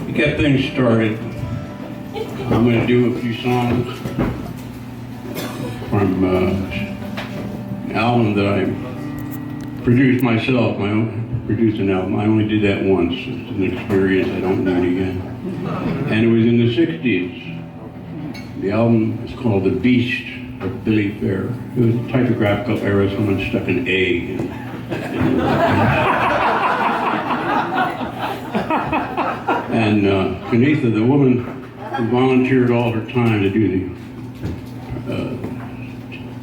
To get things started, I'm going to do a few songs from an album that I produced myself. Produced an album. I only did that once. It's an experience I don't do it again. And it was in the 60s. The album is called The Beast of Billy Faier. It was a typographical error. Someone stuck an A in. And Kanitha, the woman who volunteered all her time to do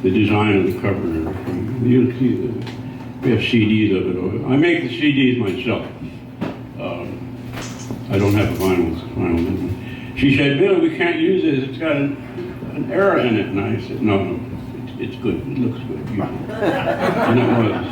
the design of the cover and everything. You'll see we have CDs of it. I make the CDs myself. I don't have a vinyl. She said, "Bill, we can't use this. It's got an error in it." And I said, "No, it's good. It looks good." And it was.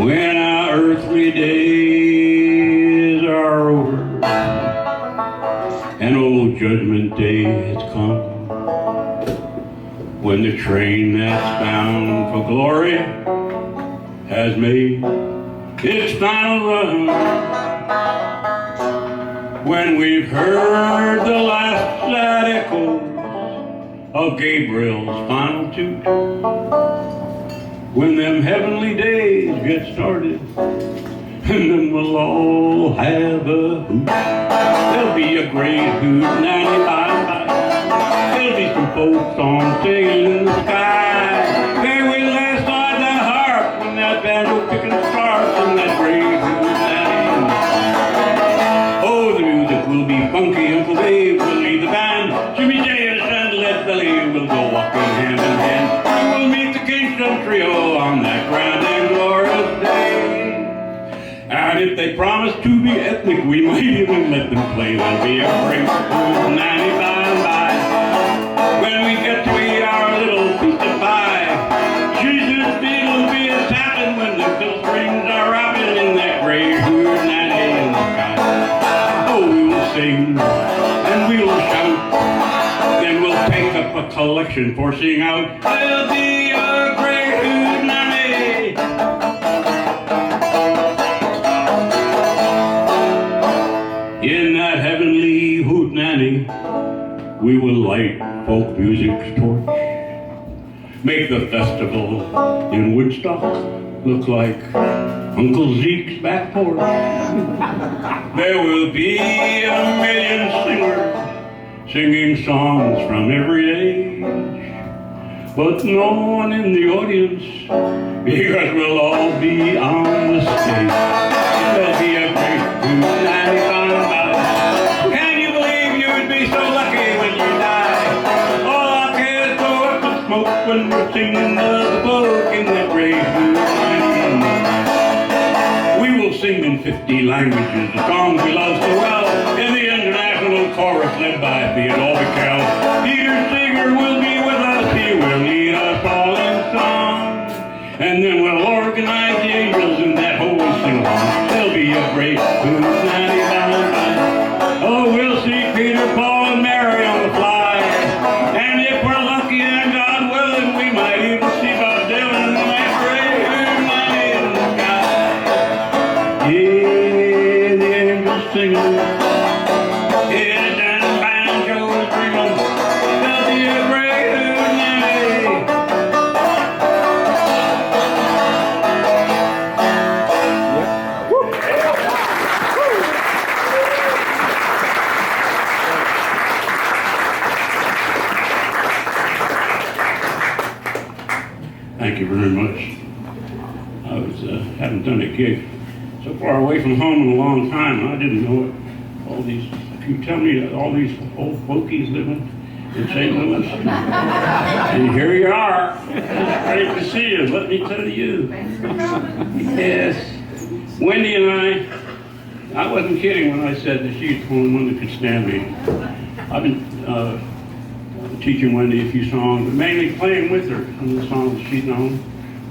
When our earthly days are over and old Judgment Day has come, when the train that's bound for glory has made its final run, when we've heard the last sad echoes of Gabriel's final toot, when them heavenly days get started, and then we'll all have a hoot. There'll be a great hoot, 95. There'll be some folk songs singing in the sky. There we last slide that harp when that banjo picking starts in that great hoot, 95. Oh, the music will be funky. Uncle Dave will lead the band. Jimmy Davis and Leadbelly will go walking hand in hand. We will meet the Kingston Trio on that grand and glorious day. And if they promise to be ethnic, we might even let them play. There'll be a great old 95 by when we get to eat our little piece of pie. Jesus' feet will be a tapping when the fiddle strings are rapping in that great hood 90 in the sky. Oh, we will sing and we will shout. Then we'll take up a collection for seeing out. There'll be a great hood 90. In that heavenly hootenanny, we will light folk music's torch, make the festival in Woodstock look like Uncle Zeke's back porch. There will be a million singers singing songs from every age, but no one in the audience, because we'll all be on the stage. There'll be a great hootenanny. Can you believe you would be so lucky when you die? All our cares go up in smoke when we're singing the book in that great hootenanny. We will sing in 50 languages the songs we love so well, in the international chorus led by Theodore Cal. Peter Singer will be with us. He will lead us all in song, and then we'll organize the angels in that holy sing-along. There'll be a great hootenanny Valentine. Oh, we'll see Peter, Paul, and Mary on the fly. And if we're lucky and God willing, we might even see Bob Dylan in that great hootenanny in the sky. Yeah, the angels singing. Yeah, and banjos ringing. There'll be a great hootenanny. Thank you very much. I haven't done a gig so far away from home in a long time. I didn't know it. All these, if you tell me that all these old folkies living in St. Louis, and here you are. It's great to see you. Let me tell you. Yes, Wendy and I wasn't kidding when I said that she's the only one that could stand me. I've been teaching Wendy a few songs, but mainly playing with her. Some of the songs she's known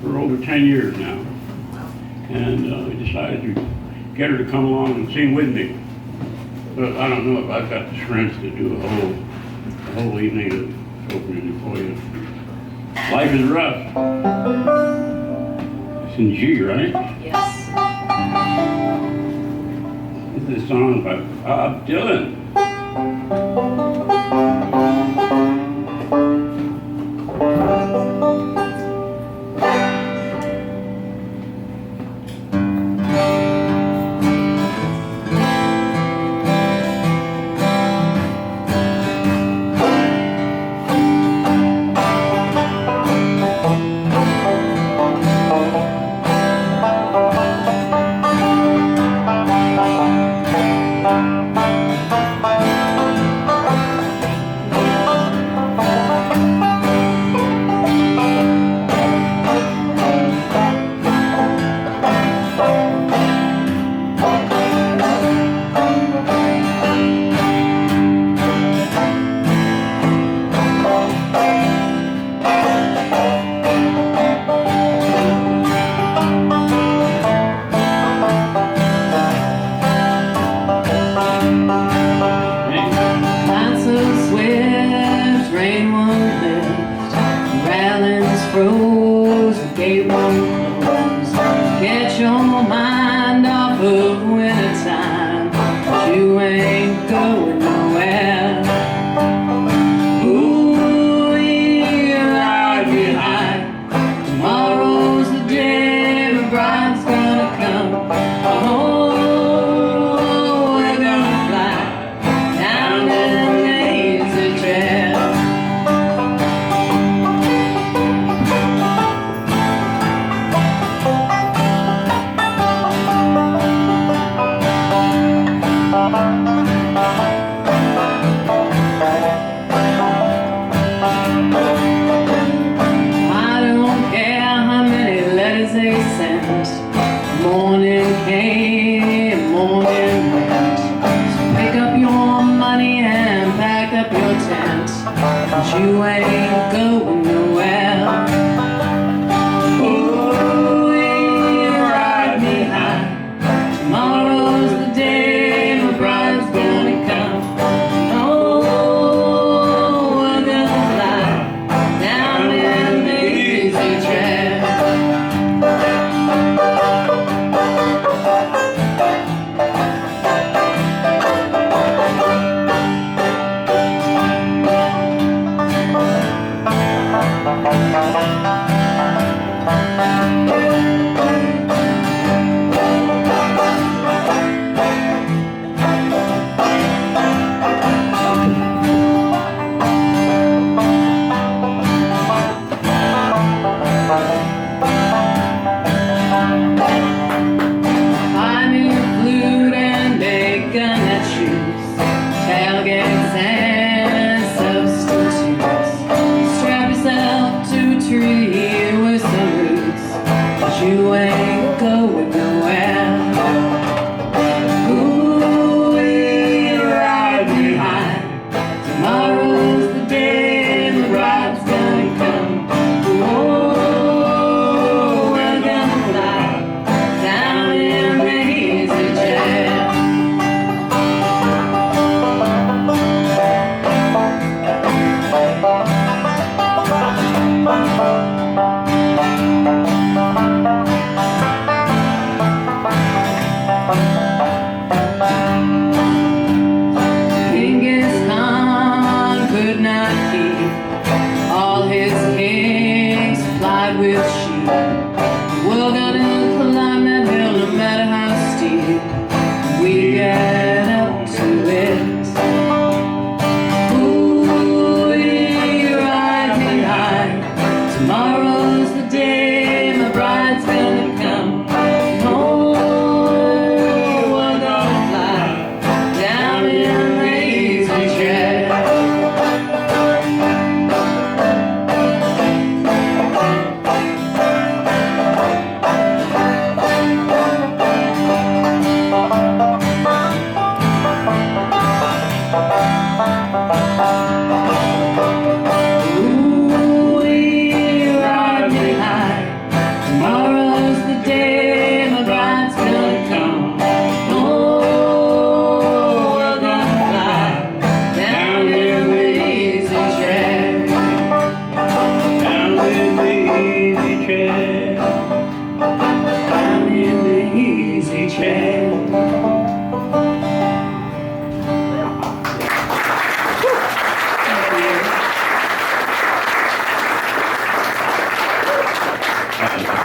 for over 10 years now. And we decided to get her to come along and sing with me. But I don't know if I've got the strength to do a whole evening of opening for you. Life is rough. It's in G, right? Yes. This is a song by Bob Dylan.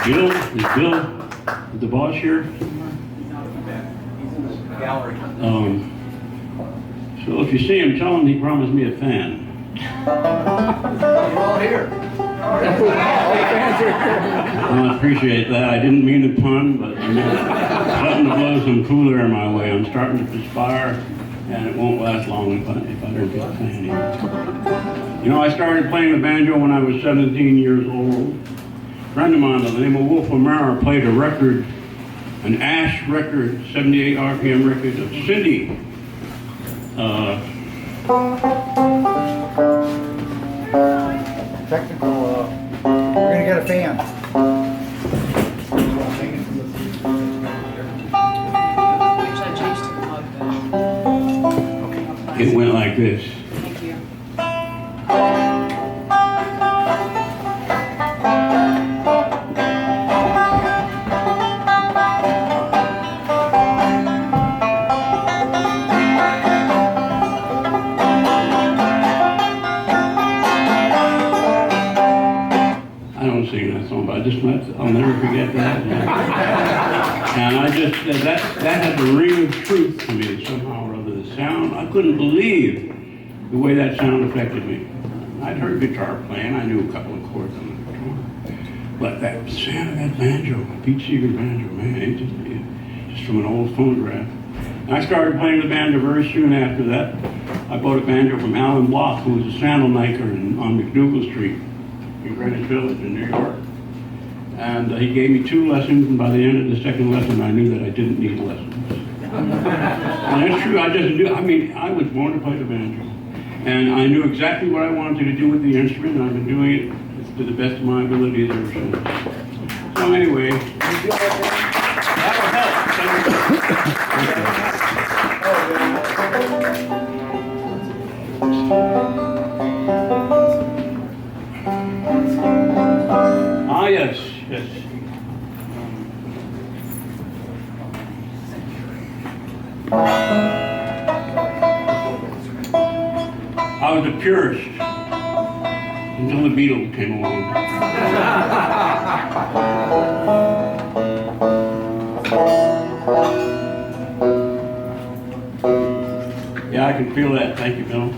Bill, is the boss here? He's out in the back. He's in the gallery. So if you see him, tell him he promised me a fan. You're all here. Well, I appreciate that. I didn't mean to pun, but I mean, something to blow some cool air my way. I'm starting to perspire, and it won't last long if I don't get a fan here. You know, I started playing the banjo when I was 17 years old. A friend of mine by the name of Wolf O'Mara played a record, an Ash record, 78 RPM record of Cindy. Technical, we're gonna get a fan. Actually, I changed to the mug though. It went like this. Thank you. I'll never forget that. And I just, that had the ring of truth to me somehow or other. The sound, I couldn't believe the way that sound affected me. I'd heard guitar playing, I knew a couple of chords on the guitar. But that sound of that banjo, Pete Seeger banjo, man, it just from an old phonograph. And I started playing the banjo very soon after that. I bought a banjo from Alan Block, who was a sandal maker on McDougal Street in Greenwich Village in New York. And he gave me 2 lessons, and by the end of the second lesson, I knew that I didn't need lessons. And that's true, I was born to play the banjo. And I knew exactly what I wanted to do with the instrument, and I've been doing it to the best of my abilities ever since. So anyway, that'll help. Ah, yes. Yes. I was a purist until the Beatles came along. Yeah, I can feel that. Thank you, Bill.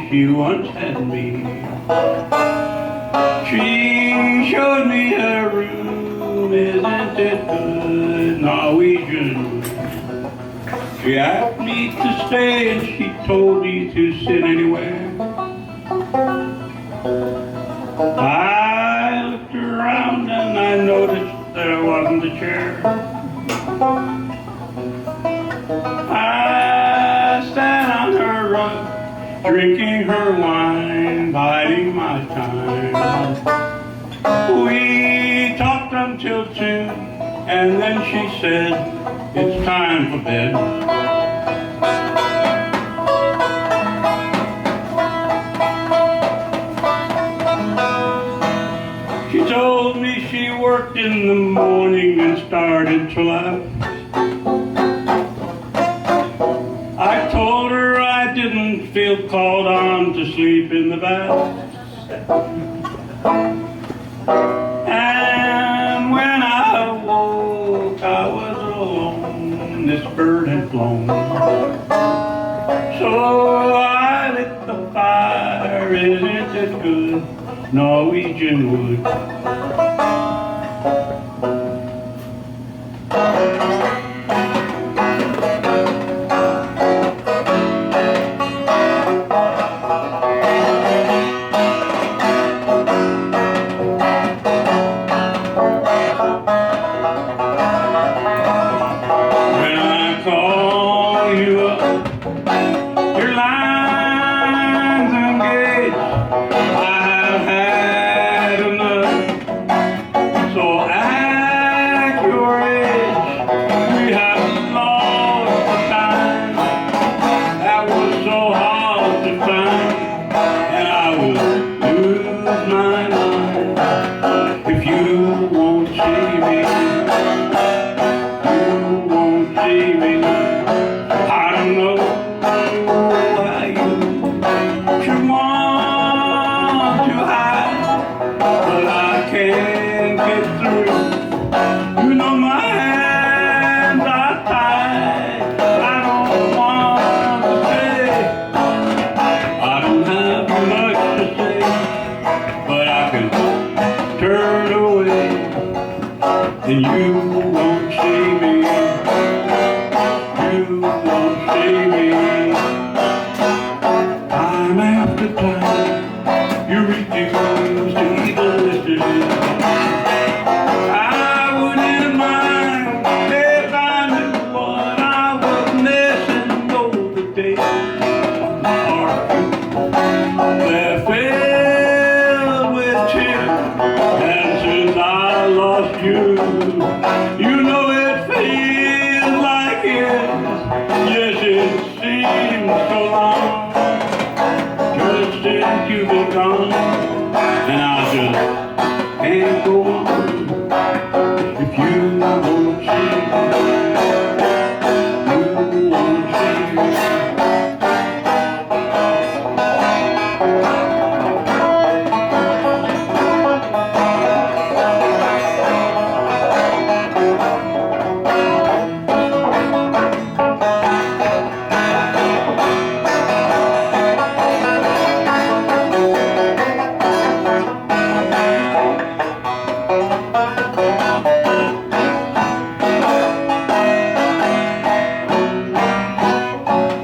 She once had me. She showed me her room, isn't it good, Norwegian? She asked me to stay and she told me to sit anywhere. I looked around and I noticed there wasn't a chair. I sat on her rug, drinking her wine, biding my time. We talked until 2, and then she said, it's time for bed. She told me she worked in the morning and started to laugh. I told her I didn't feel called on to sleep in the bath. And when I awoke, I was alone. This bird had flown. So I lit the fire. Isn't it good? Norwegian wood. see me. You won't see me. I don't know why you want to hide, but I can't get through. You know my hands are tied. I don't want to say. I don't have much to say, but I can turn away, and you won't see me. You won't see me. Time after time, you refuse to even listen. I wouldn't mind if I knew what I was missing. Oh, the days are few. They're filled with tears, and since I lost you, you know it feels like years. Yes, it seems so long, just since you've been gone, and I just can't go on if you won't see me. You won't see me.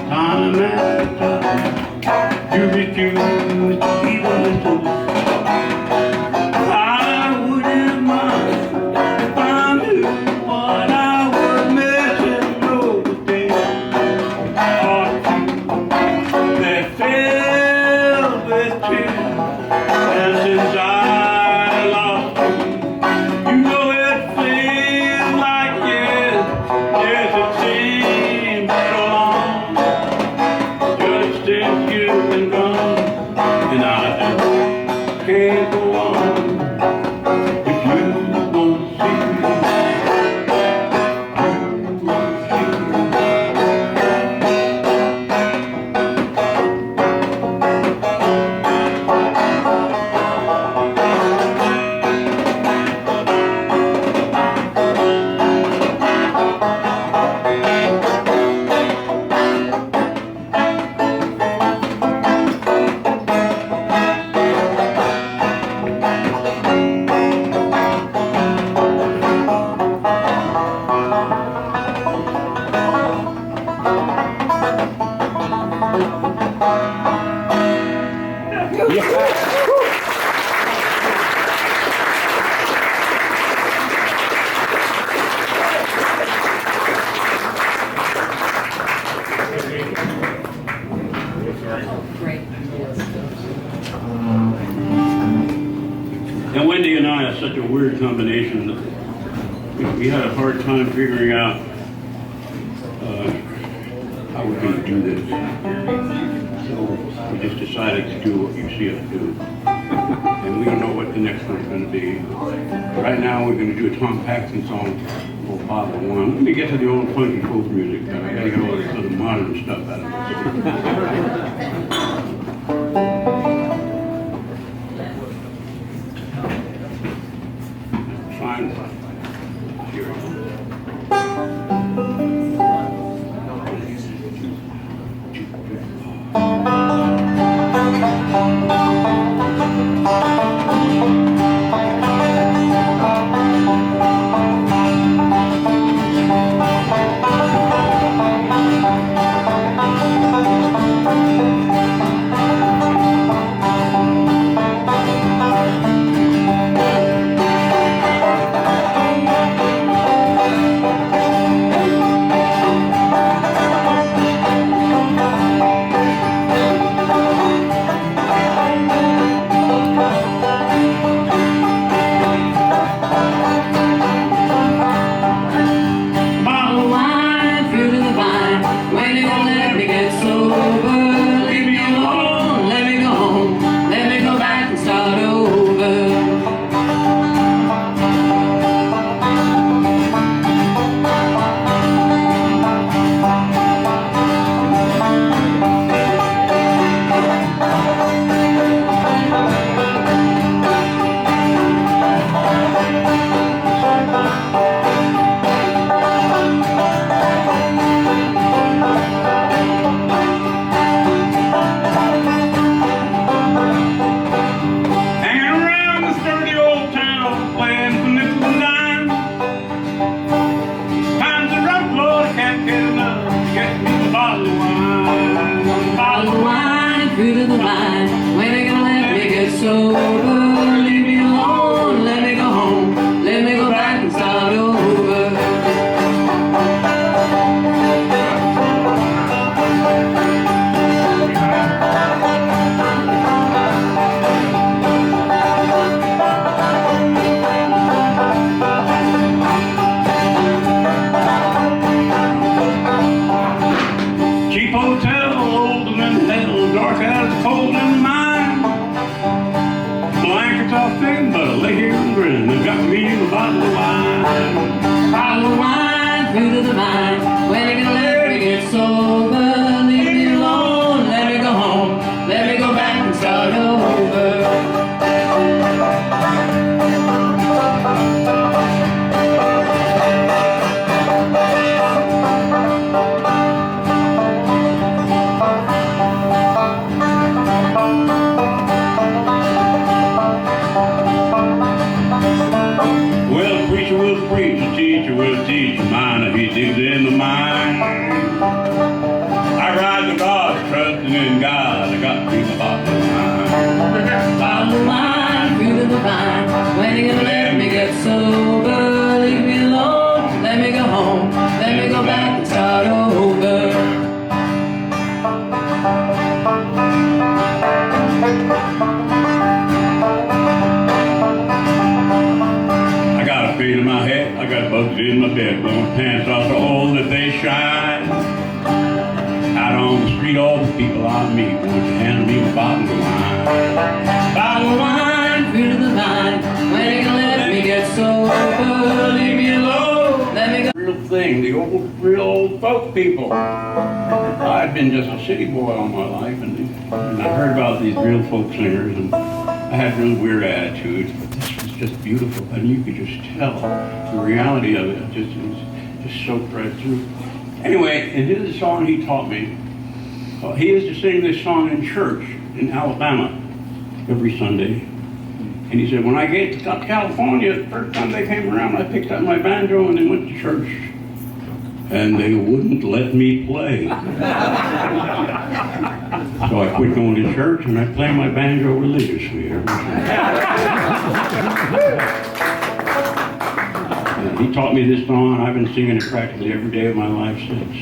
Time after time, you refuse to even listen. I wouldn't mind if I knew what I was missing. Oh, the days are few. They're filled with tears, and since I lost you, you know it feels like years. Yes, it seems so long, just since you've been gone, and I just can't go on if you won't see me. You won't see me. Great. And Wendy and I are such a weird combination that we had a hard time figuring out how we're going to do this. So we just decided to do what you see us do. And we don't know what the next one's going to be. Right now we're going to do a Tom Paxton song, Old Bottle of Wine. Let me get to the old funky folk music. I got to get all this other modern stuff out of it. Fine. Here. fruit of the vine. When you gonna let me get sober? Leave me alone, let me go home. Let me go back and start over. Well, the preacher will preach, the teacher will teach, the miner he digs in the mine. I ride to God, trusting in God, I got to be my bottle of wine. Bottle of wine, fruit of the vine. When you gonna let me get sober? Leave me alone, let me go home. Let me go back and start over. I got a pain in my head, I got bugs in my bed, but my pants are so old that they shine. Out on the street, all the people I meet, won't you hand me a bottle of wine? Bottle of wine, fruit of the vine. When you gonna let me get sober? Leave me alone, let me go. Real thing, the real old folk people. I've been just a city boy all my life, and I heard about these real folk singers, and I had real weird attitudes, but this was just beautiful, and you could just tell the reality of it. It was just soaked right through. Anyway, and here's the song he taught me. He used to sing this song in church in Alabama every Sunday. And he said, when I got to California, the first time they came around, I picked up my banjo and they went to church. And they wouldn't let me play. So I quit going to church and I play my banjo religiously every Sunday. And he taught me this song, and I've been singing it practically every day of my life since.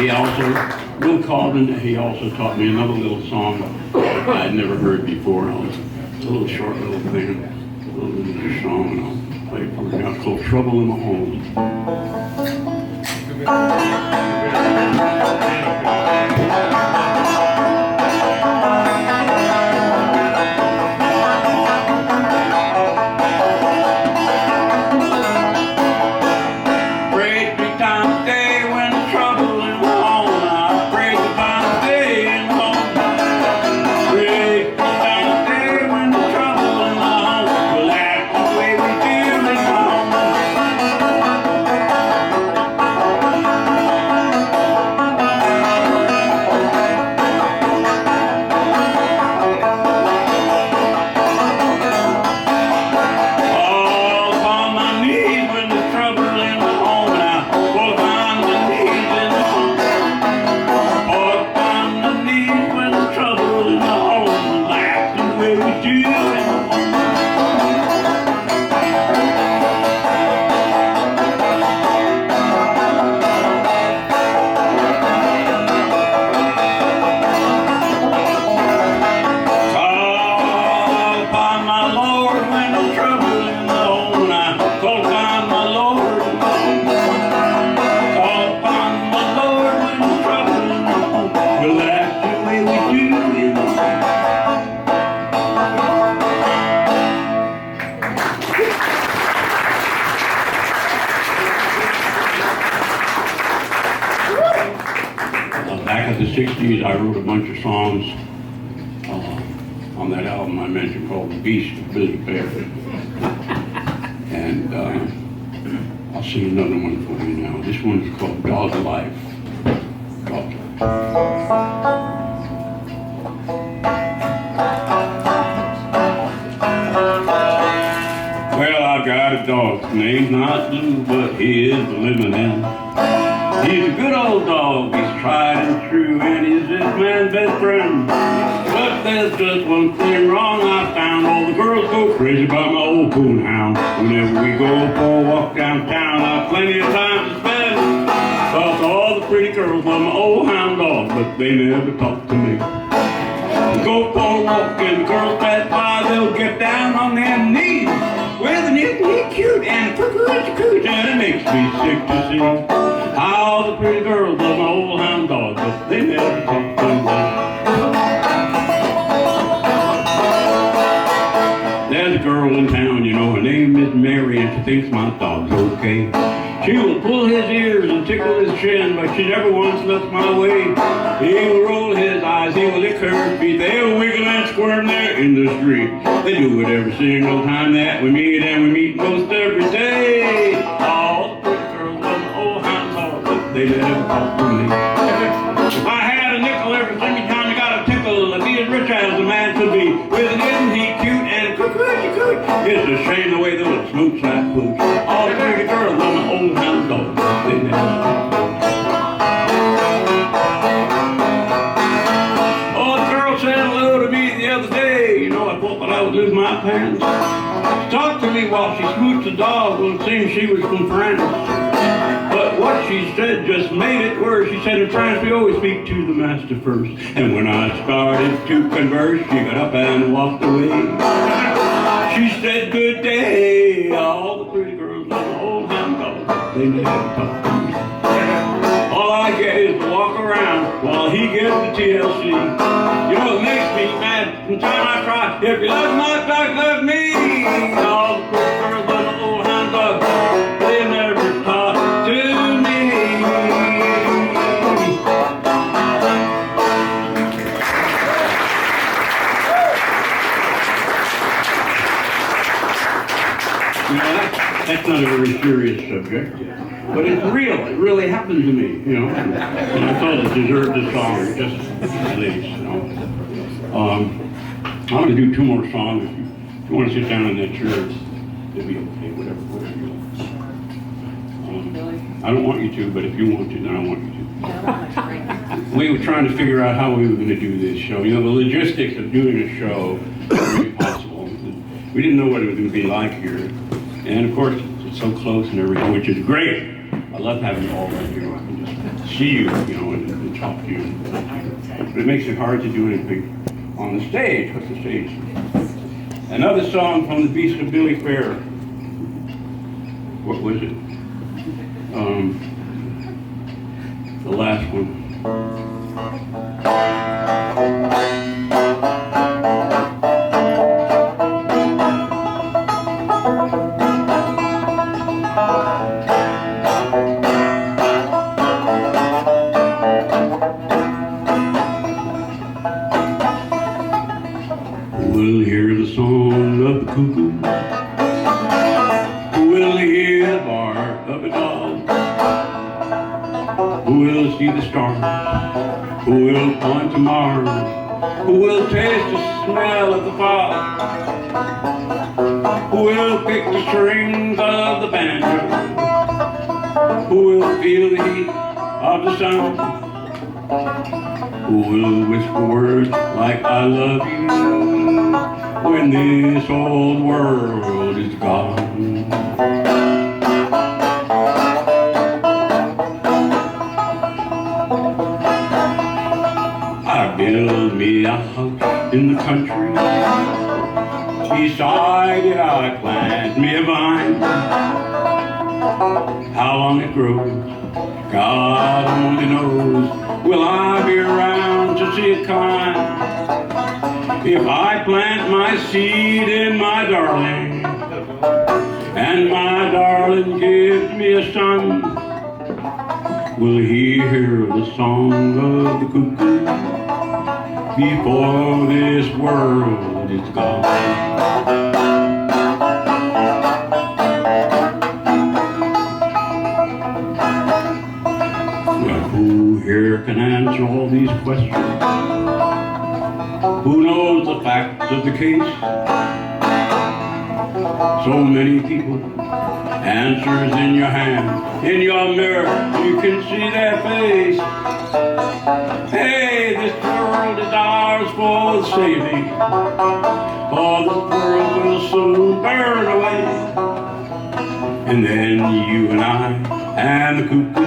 Will Calden, he also taught me another little song I'd never heard before. It's a little short little thing, a little song, and I'll play it for you now. It's called Trouble in My Home. Back in the 60s, I wrote a bunch of songs on that album I mentioned called The Beast of Billy Bear. And I'll sing another one for you now. This one is called Dog Life. Dog Life. Well, I got a dog. His name's not Blue, but he is living in. He's a good old dog, he's tried and true, and he's this man's best friend. But there's just one thing wrong I found. All the girls go crazy about my old coonhound. Whenever we go for a walk downtown, I've plenty of time to spend. Cause all the pretty girls love my old hound dog, but they never talk to me. We go for a walk and the girls pass by, they'll get down on their knees. Well, then isn't he cute and cuckoo-cuckoo, and it makes me sick to see how the pretty girls love my old hound dog, but they never talk to me. There's a girl in town, you know, her name is Mary, and she thinks my dog's okay. She will pull his ears and tickle his chin, but she never once looks my way. He will roll his eyes, he will lick her feet, they'll wiggle and squirm there in the street. They do it every single time that we meet, and we meet most every day. All the pretty girls love my old hound dog, but they never talk to me. If I had a nickel every single time I got a tickle, I'd be as rich as a man could be. With an isn't he cute and cuckoo-cuckoo. It's a shame the way they look smooch like pooch. All the pretty girls love my old hound dog, but they never talk to me. Oh, the girl said hello to me the other day. You know, I thought that I would lose my pants. Talked to me while she smooched the dog. Well, it seemed she was from France. But what she said just made it worse. She said in France we always speak to the master first. And when I started to converse, she got up and walked away. She said, good day. All the pretty girls love my old hound dog, they never talk to me. All I get is to walk around while he gets the TLC. You know, it makes me mad. From time I cry, if you love my dog, love me. All the pretty girls love my old hound dog, they never talk to me. You know, that's not a very serious subject, but it's real. It really happened to me, you know. And I thought it deserved a song, just at least, you know. I'm going to do two more songs. If you want to sit down in that chair, it'll be okay, whatever you want. I don't want you to, but if you want to, then I want you to. We were trying to figure out how we were going to do this show. You know, the logistics of doing a show were impossible. We didn't know what it was going to be like here. And of course, it's so close and everything, which is great. I love having you all right here. I can just see you, you know, and talk to you. But it makes it hard to do anything on the stage. What's the stage? Another song from the Beast of Billy Faier. What was it? The last one. We'll hear the song of the cuckoo. We'll hear the bark of a dog. We'll see the stars. We'll point to Mars. We'll taste the smell of the fog. We'll pick the strings of the banjo. We'll feel the heat of the sun. We'll whisper words like I love you when this old world is gone. I build me a house in the country. Beside it I plant me a vine. How long it grows, God only knows. Will I be around to see it climb? If I plant my seed in my darling, and my darling gives me a son, will he hear the song of the cuckoo before this world is gone? Who here can answer all these questions? Who knows the facts of the case? So many people, answers in your hand, in your mirror, you can see their face. Hey, this world is ours for the saving, for this world will soon burn away. And then you and I and the cuckoo,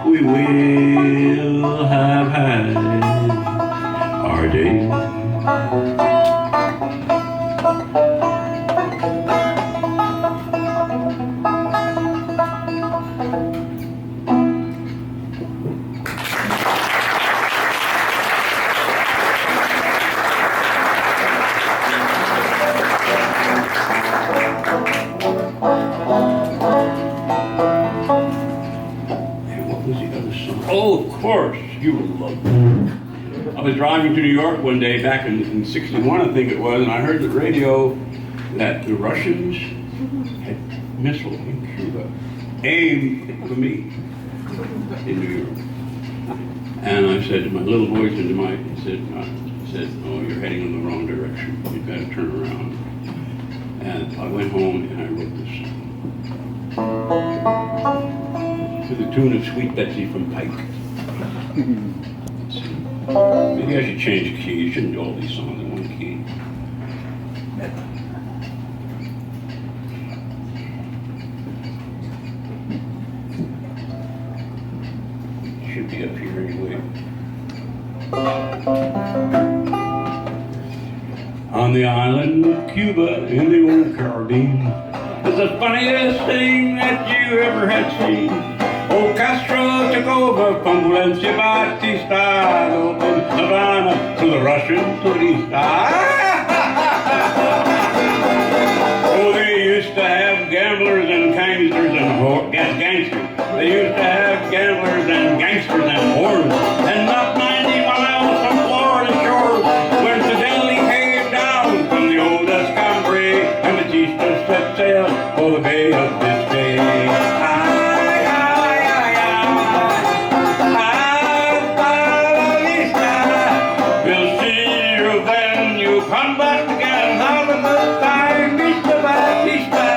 we will have had our day. Oh, of course, you would love it. I was driving to New York one day back in 61, I think it was, and I heard the radio that the Russians had missiles in Cuba aimed for me in New York. And I said to my little voice into my, said, oh, you're heading in the wrong direction. You've got to turn around. And I went home and I wrote this song. To the tune of Sweet Betsy from Pike. Maybe I should change the key. You shouldn't do all these songs in one key. Should be up here anyway. On the island of Cuba in the old Caribbean, it's the funniest thing that you ever had seen. Oh, Castro took over from Valencia Batista, opened Havana to the Russian turista. Oh, they used to have gamblers and gangsters and gangsters. They used to have gamblers and gangsters and whores. And not 90 miles from Florida shores, when Fidelity came down from the old Escambray, and Batista set sail for the Bay of Biscay. Come back again, have a good time, Mr. Batista.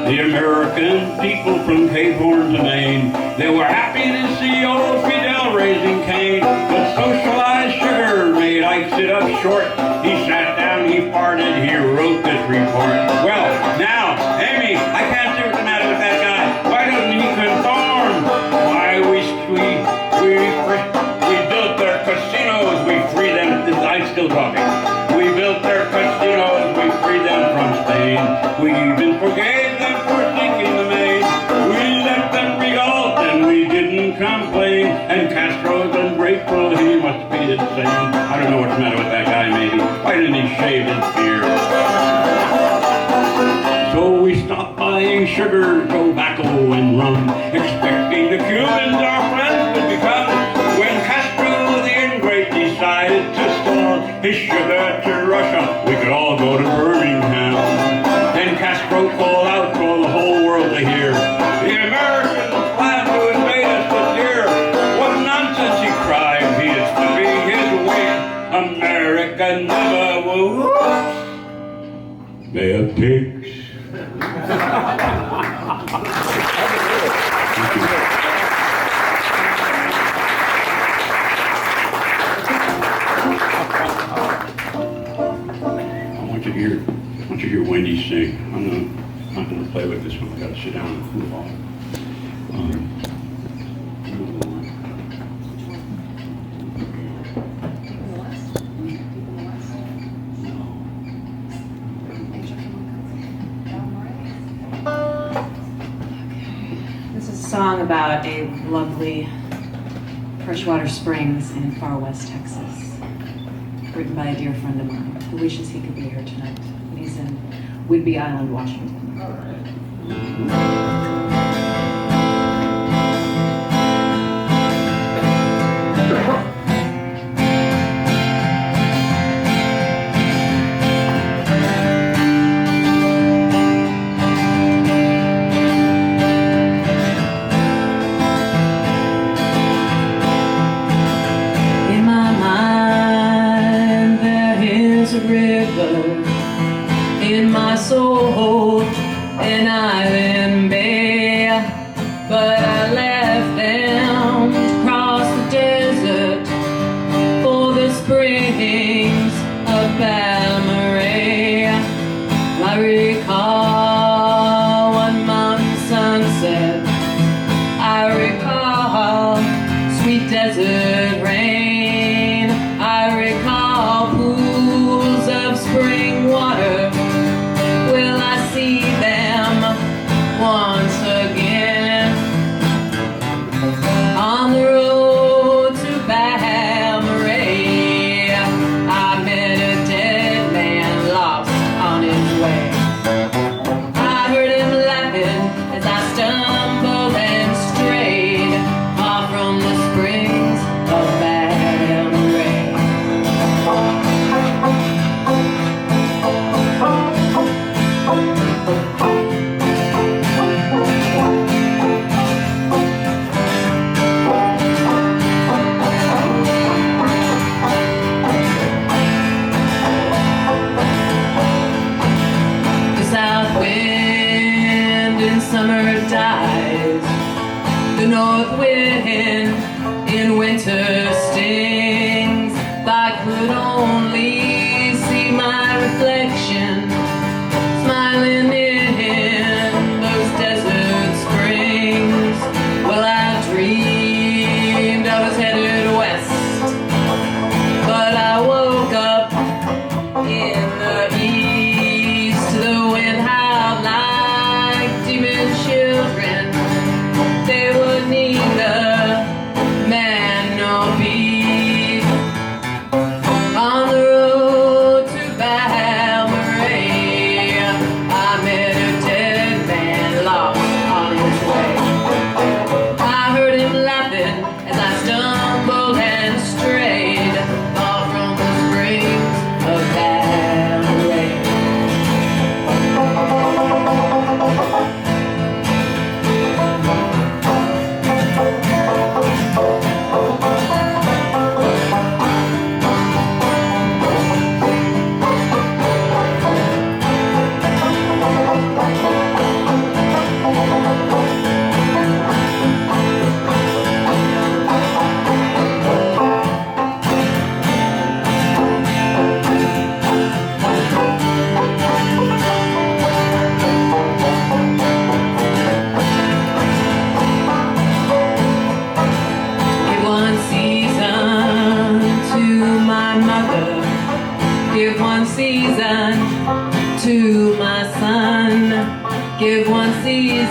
The American people from Cape Horn to Maine, they were happy to see old Fidel raising Cain. But socialized sugar made Ike sit up short. He sat down, he farted, he wrote this report. Well, now, Amy, I can't see what's the matter with that guy. Why doesn't he conform? still talking. We built their casinos, we freed them from Spain. We even forgave them for sinking the Maine. We let them revolt and we didn't complain. And Castro's ungrateful, he must be insane. I don't know what's the matter with that guy, maybe. Why didn't he shave his beard? So we stopped buying sugar, tobacco, and rum, expecting the Cubans our friends would become. When Castro the ingrate decided to sell his sugar to Russia, we could all go to Birmingham. Then Castro called out for the whole world to hear, the Americans plan to invade us this year. What nonsense, he cried, he is to be his way. America never will. They're pigs. I want you to hear Wendy sing. I'm not going to play with this one. I got to sit down and cool off. This is a song about a lovely freshwater springs in far west Texas, written by a dear friend of mine who wishes he could be here tonight. And he's in Whidbey Island, Washington. In my mind there is a river, in my soul an island bay, but I left them to cross the desert for the springs of Balmaray. I recall one mountain sunset, I recall sweet desert rain, I recall pools of spring water. Will I see them once again? On the road to Balmaray, I met a dead man.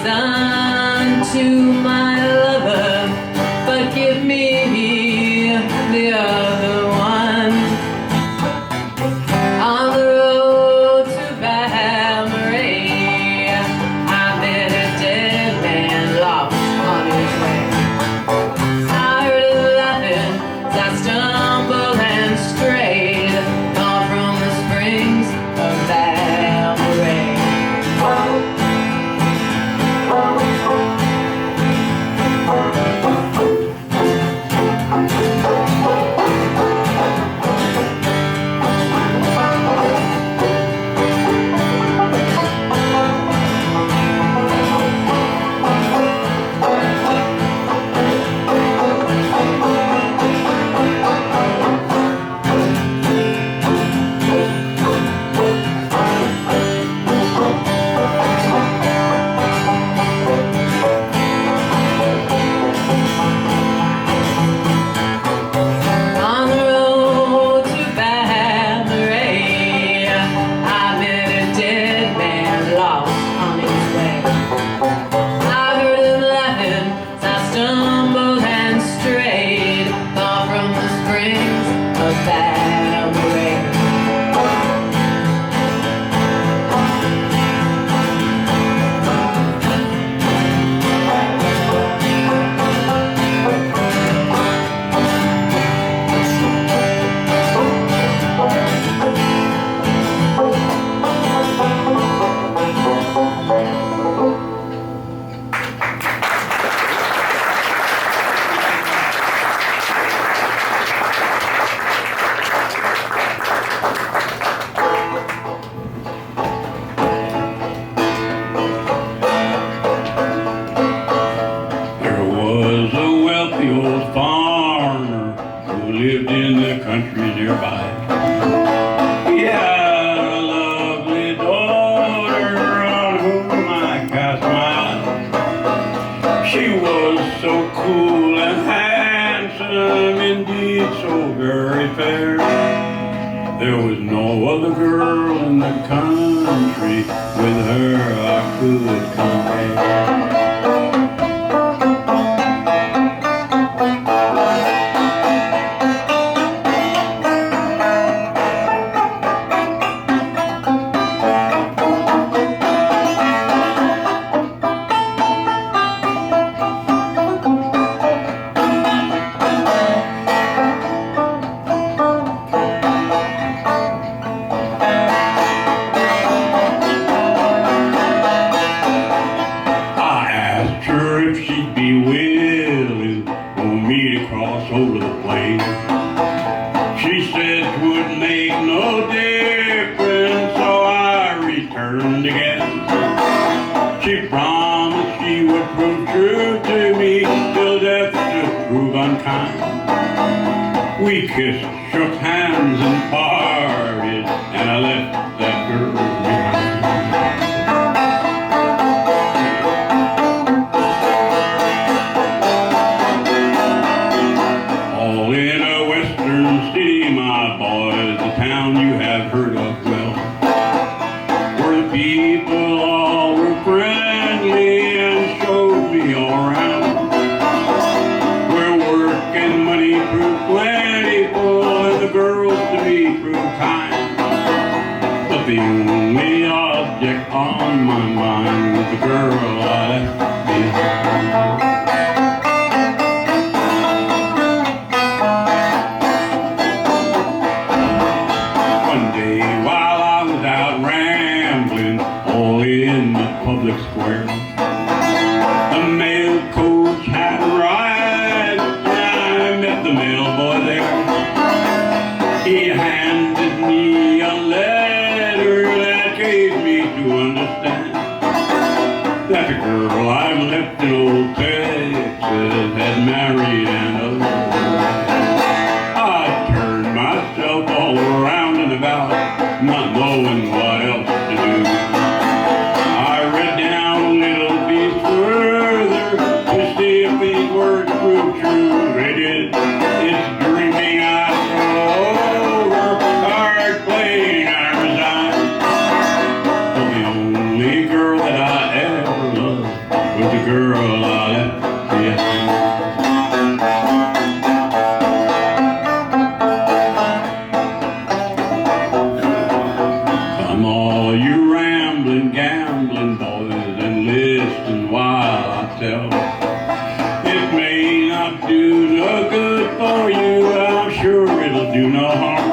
unto my lover, but give me the other one. On the road to Valerie, I met a dead man lost on his way. I heard him laughing as I stumbled and strayed, far from the springs of Valerie. On the road to Valerie, I met a dead man lost on his way. I heard him laughing as I stumbled and strayed, far from the springs of Valerie. There was a wealthy old farmer who lived in the country nearby. He had a lovely daughter on whom I cast my eye. She was so cool and handsome, indeed so very fair. There was no other girl in the country with her I could compare. Over the plain. She said 'twould make no difference, so I returned again. She promised she would prove true to me till death should prove unkind. We kissed, shook hands, and parted, and I left that girl behind. In a western city, my boys, the town you have heard of well, where the people all were friendly and showed me all around, where work and money proved plentiful and the girls to be proved kind. But the only object on my mind was the girl I left behind. While I was out rambling, all in the public square, the mail coach had arrived, and I met the mailboy there. He handed me a letter that gave me to understand that the girl I've left in old Texas had married another. I turned myself all around and about, not knowing what else to do. I read down a little bit further to see if these words prove true. They did. It's drinking I throw over, card playing I resign. For the only girl that I ever loved sure it'll do no harm.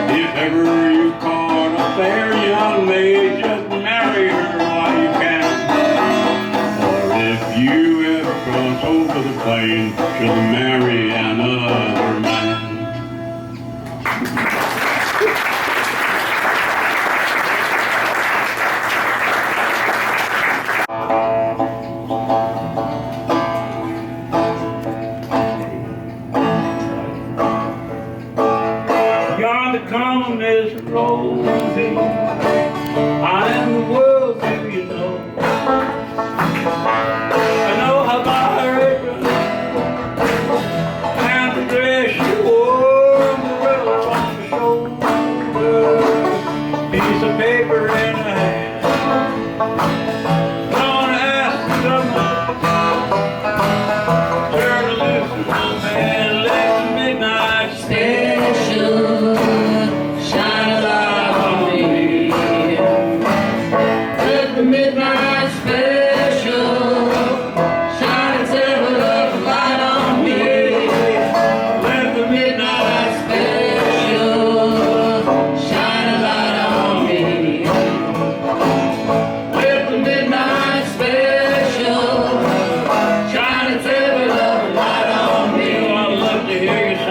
If ever you caught a fair young maid, just marry her while you can. Or if you ever cross over the plain, she'll marry another man. Yonder come is rosy. I am the world, do you know? I know how about her apron and the dress she wore, and the ruff on her shoulder, piece of paper in her hand. Gonna ask someone, turn her loose from my man, let the midnight Special, shine a light on me. Let the midnight special, shine its ever-loving light on me. Let the midnight special, shine a light on me. Let the midnight special, shine its ever-loving light on me. Oh, I'd love to hear you sing.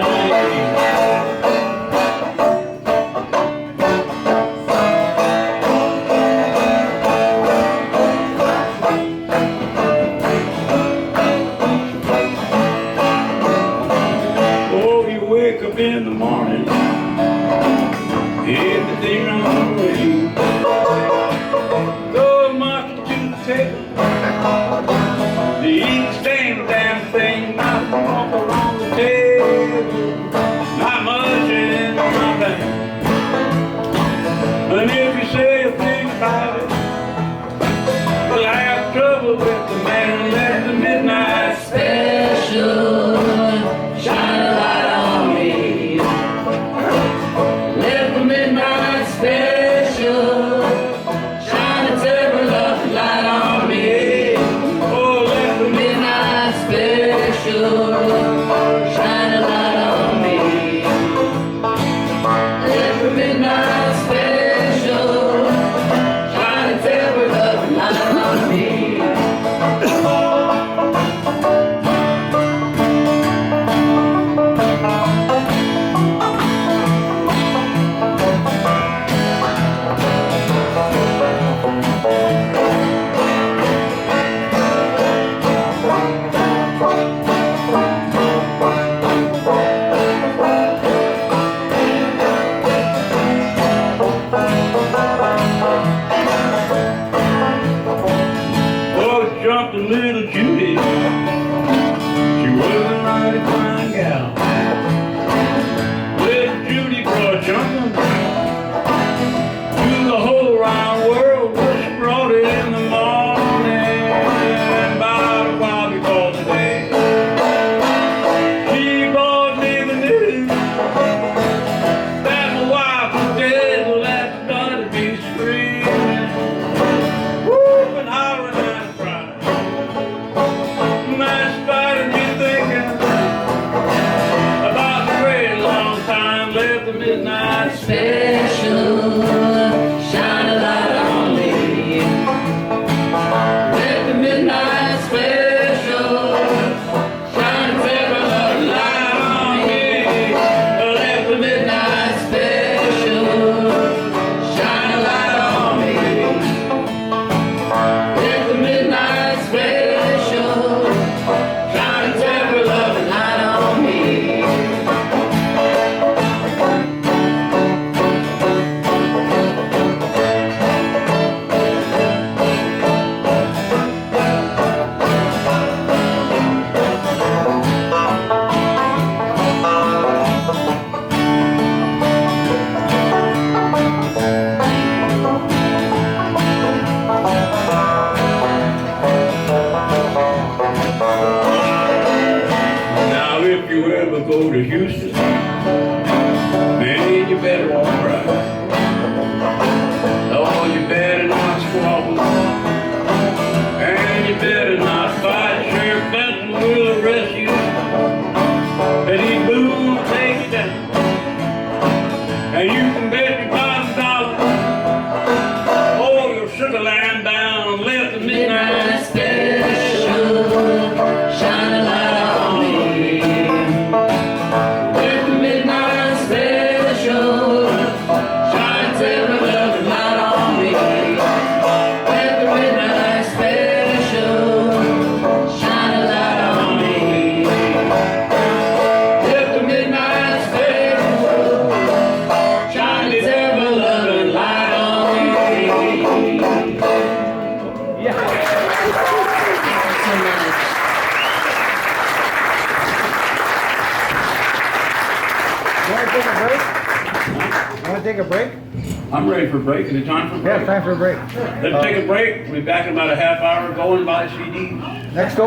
Oh, you wake up in the morning, everything on the rain. Go marching to the table, to eat the same damn thing, not off around the table, not much in my bank. And if you say a thing about it, well, I have trouble with the man. Let the midnight Special, shine a light on me. Let the midnight special, shine its ever-loving light on me. oh, let the Midnight special, shine a light on me. Let the midnight special, shine its ever-loving light on me. oh, jumped a little Judy. She was a mighty fine gal. Little Judy brought jumping to the whole round world. She brought it in the morning, about a while before the day. She brought me the news that my wife was dead. Well, that started me screaming, whooping, hollering, and crying. And that started me thinking about the great long time left the midnight Special, shine a light on me. Let the midnight special, shine its ever-loving light on me. Let the midnight special, shine a light on me. Let the midnight special, shine its ever-loving light on me. want to take a break? You want to take a break? I'm ready for a break. Is it time for a break? Yeah, time for a break. Let's take a break. We'll be back in about a half hour going by CDs. Next door.